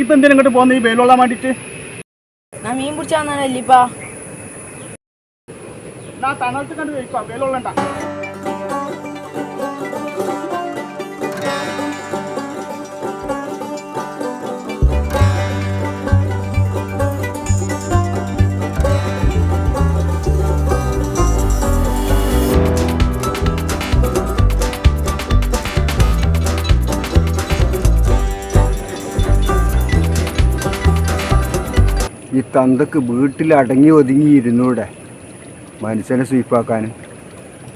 ഇപ്പം എന്തിനും ഇങ്ങോട്ട് പോകുന്ന ഈ വെയിലുള്ള വേണ്ടിയിട്ട് മീൻ പിടിച്ചാന്നല്ലിപ്പാ തണലത്ത് കണ്ട് കഴിക്കാം വെയിലുള്ളണ്ട ഈ തന്തക്ക് വീട്ടിൽ അടങ്ങി ഒതുങ്ങി ഇരുന്നൂടെ മനുഷ്യനെ സ്വീപ്പാക്കാൻ.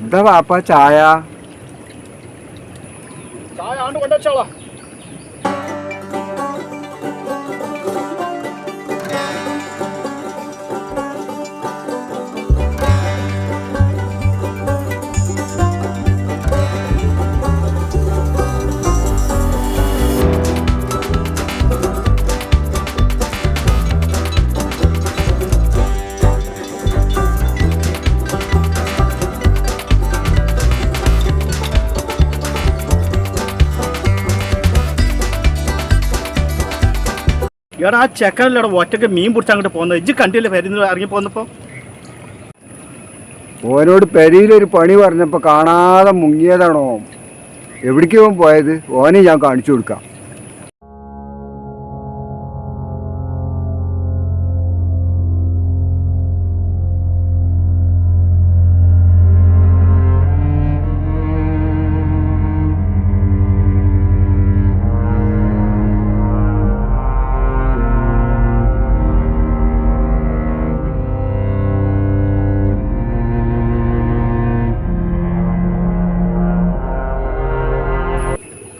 എന്താ വാപ്പ ചായ ആണ്ട് കൊണ്ടുവച്ചോളാം. എടാ ആ ചെക്കനല്ലട ഒറ്റക്ക് മീൻ പിടിച്ച് അങ്ങോട്ട് പോകുന്നത്. ഇജ്ജ് കണ്ടില്ലേ പെരുന്ന് ഇറങ്ങി പോന്നപ്പോ? ഓനോട് പെരിയിലൊരു പണി പറഞ്ഞപ്പോൾ കാണാതെ മുങ്ങിയതാണോ? എവിടേക്ക് പോയത്? ഓനെ ഞാൻ കാണിച്ചു കൊടുക്കാം.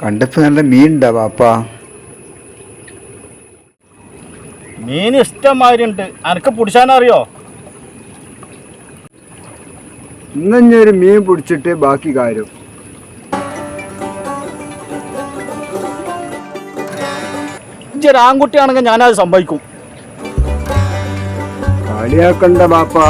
കണ്ടപ്പോ നല്ല മീൻ ഉണ്ടാ വാപ്പാ? മീൻ ഇഷ്ടംമാതിരി ഉണ്ട്. അനക്ക് പിടിച്ചാനറിയോ? ഇന്നൊരു മീൻ പിടിച്ചിട്ട് ബാക്കി കാര്യം. ഇജ്ജ് ആൺകുട്ടിയാണെങ്കിൽ ഞാനത് സംഭവിക്കും. കളിയാക്കണ്ട ബാപ്പാ.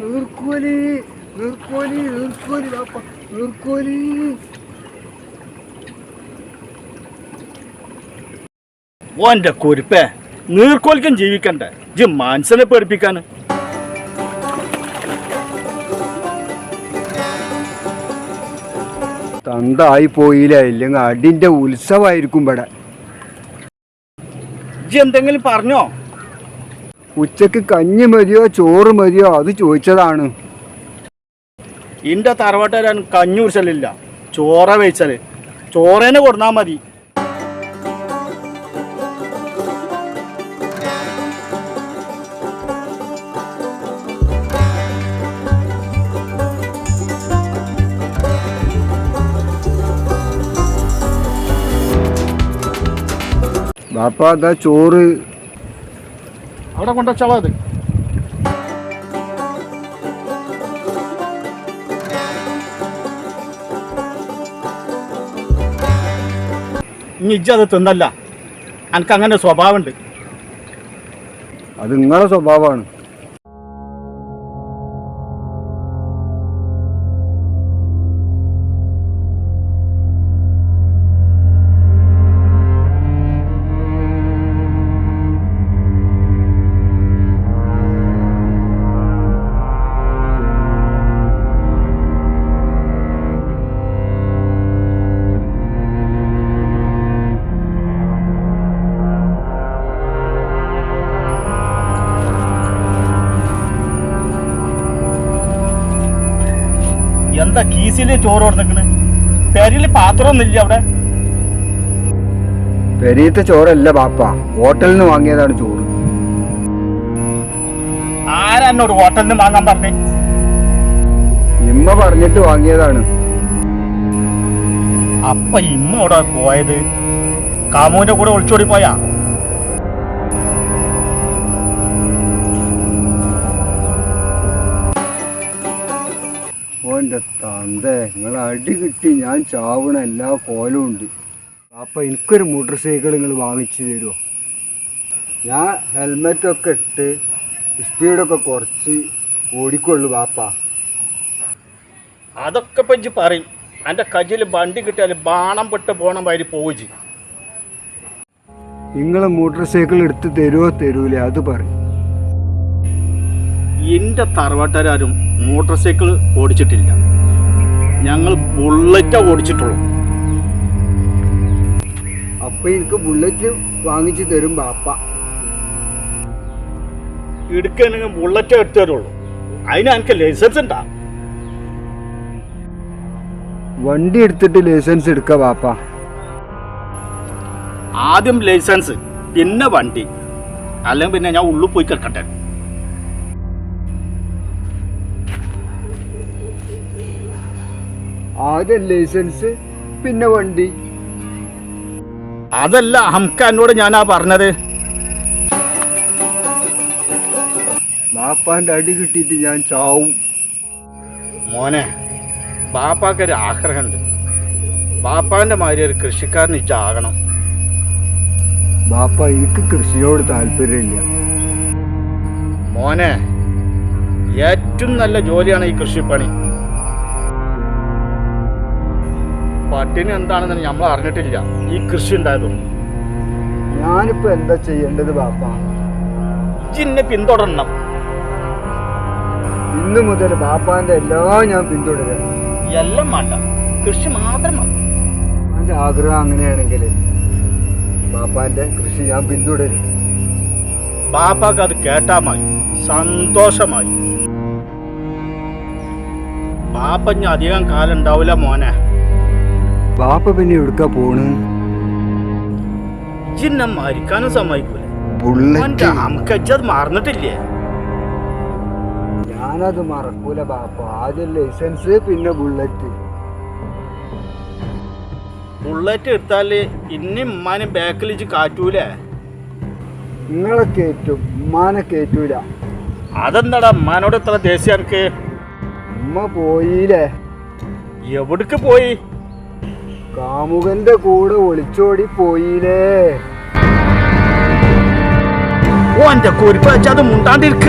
നീർക്കോലി നീർക്കോലി നീർക്കോലി ബാപ്പ നീർക്കോലി. ഓന്റെ കുരിപ്പേ, നീർക്കോലിക്കും ജീവിക്കണ്ടേ? ഇജ്ജ് മനസ്സിനെ പേടിപ്പിക്കാന്. തന്തായി പോയില്ല, ഇല്ലെങ്കിൽ അടിന്റെ ഉത്സവമായിരിക്കും ഇവിടെ. ഇജ്ജ് എന്തെങ്കിലും പറഞ്ഞോ? ഉച്ചക്ക് കഞ്ഞി മതിയോ ചോറ് മതിയോ അത് ചോദിച്ചതാണ്. ഇന്റെ തറവാട്ടുകാരൻ കഞ്ഞി കുടിച്ചലില്ല, ചോറ വെച്ചാല്. ചോറേനെ കൊടുന്നാ മതി. ബാപ്പ അതാ ചോറ് അവിടെ കൊണ്ടുവച്ചോളാം. അത് ഇനി ഇജ്ജത് തിന്നല്ല, എനിക്ക് അങ്ങനെ സ്വഭാവമുണ്ട്. അത് നിങ്ങളുടെ സ്വഭാവമാണ്. എന്താ കീസില് ചോറ് കൊടുത്തേക്കണ്? പെരിയില് പാത്രമൊന്നുമില്ല അവിടെ. പെരീത്തെ ചോറല്ല ബാപ്പ, ഹോട്ടലിൽ നിന്ന് വാങ്ങിയതാണ് ചോറ്. ആരാ എന്നോട് ഹോട്ടലിൽ നിന്ന് വാങ്ങാൻ പറഞ്ഞേ? ഇമ്മ പറഞ്ഞിട്ട് വാങ്ങിയതാണ്. അപ്പൊ ഇമ്മ അവിടെ പോയത്? കാമുവിന്റെ കൂടെ ഒളിച്ചോടി പോയാ? എൻ്റെ തന്തേ, നിങ്ങൾ അടി കിട്ടി ഞാൻ ചാവണ എല്ലാ കോലവും ഉണ്ട്. ബാപ്പ എനിക്കൊരു മോട്ടോർ സൈക്കിൾ നിങ്ങൾ വാങ്ങിച്ചു തരുമോ? ഞാൻ ഹെൽമെറ്റൊക്കെ ഇട്ട് സ്പീഡൊക്കെ കുറച്ച് ഓടിക്കൊള്ളു ബാപ്പ. അതൊക്കെ ഇപ്പം ഇജ്ജ് പറയും. എൻ്റെ കയ്യിൽ വണ്ടി കിട്ടിയാൽ ബാണം പെട്ട് പോകണ മാതിരി പോവുകയും. നിങ്ങൾ മോട്ടോർ സൈക്കിൾ എടുത്ത് തരുമോ തരൂലേ അത് പറയും. എൻ്റെ തറവാട്ടുകാരും മോട്ടോർ സൈക്കിൾ ഓടിച്ചിട്ടില്ല. ഞങ്ങൾ ബുള്ളറ്റാണ് ഓടിച്ചിട്ടുള്ളൂ. അപ്പം എനിക്ക് ബുള്ളറ്റ് വാങ്ങിച്ചു തരും ബാപ്പ. എടുക്കുകയാണെങ്കിൽ ബുള്ളറ്റേ എടുത്തു തരുള്ളൂ. അതിന് എനിക്ക് ലൈസൻസ് ഉണ്ടാ. വണ്ടി എടുത്തിട്ട് ലൈസൻസ് എടുക്ക ബാപ്പ. ആദ്യം ലൈസൻസ് പിന്നെ വണ്ടി, അല്ലെങ്കിൽ പിന്നെ ഞാൻ ഉള്ളിൽ പോയി കിടക്കട്ടെ. ആദ്യം ലൈസൻസ് പിന്നെ വണ്ടി. അതല്ല ഹംക എന്നോട് ഞാനാ പറഞ്ഞത്. ബാപ്പാൻ്റെ അടി കിട്ടിയിട്ട് ഞാൻ ചാവും. മോനെ, ബാപ്പാക്കൊരു ആഗ്രഹമുണ്ട്. ബാപ്പാൻ്റെ മാതിരി ഒരു കൃഷിക്കാരൻ ഇച്ചാകണം. ബാപ്പ എനിക്ക് കൃഷിയോട് താല്പര്യമില്ല. മോനെ, ഏറ്റവും നല്ല ജോലിയാണ് ഈ കൃഷിപ്പണി. പട്ടിണി എന്താണെന്ന് നമ്മൾ അറിഞ്ഞിട്ടില്ല ഈ കൃഷി ഉണ്ടായതൊന്നും. ഞാനിപ്പോൾ എന്താ ചെയ്യേണ്ടത് ബാപ്പ? ഇന്നെ പിന്തുടരണം. ഇന്ന് മുതൽ ബാപ്പാന്റെ എല്ലാം ഞാൻ പിന്തുടരാം. എല്ലാം വേണ്ട, കൃഷി മാത്രം മതി. എൻ്റെ ആഗ്രഹം അങ്ങനെയാണെങ്കിൽ ബാപ്പാന്റെ കൃഷി ഞാൻ പിന്തുടരും. ബാപ്പാക്ക് അത് കേട്ടാ മതി, സന്തോഷമായി. ബാപ്പ ഇനി അധികം കാലം ഉണ്ടാവില്ല മോനെ. ബാപ്പ പിന്നെ എവിടുക്കാ പോണ്? ഇന്നെ മരിക്കാനും സമ്മതിക്കൂലേ? ബുള്ളറ്റ്. നമുക്കത് മറന്നിട്ടില്ലേ? ഞാനത് മറക്കൂല ബാപ്പ. ആദ്യം ലൈസൻസ് പിന്നെ ബുള്ളറ്റ്. ബുള്ളറ്റ് എടുത്താല് ഇനി ഉമ്മാനും ബാക്കിൽ ഇച്ച് കാറ്റൂലേ? നിങ്ങളെ കയറ്റും, ഉമ്മാനെ കയറ്റൂല. അതെന്താടാ ഉമ്മാനോട് ഇത്ര ദേഷ്യം എനിക്ക്? ഉമ്മ പോയില്ലേ? എവിടേക്ക് പോയി? കാമുകന്റെ കൂടെ ഒളിച്ചോടി പോയില്ലേ? ഓ, എന്റെ കുരിപ്പ് വെച്ചത് മുണ്ടാണ്ടിരിക്ക.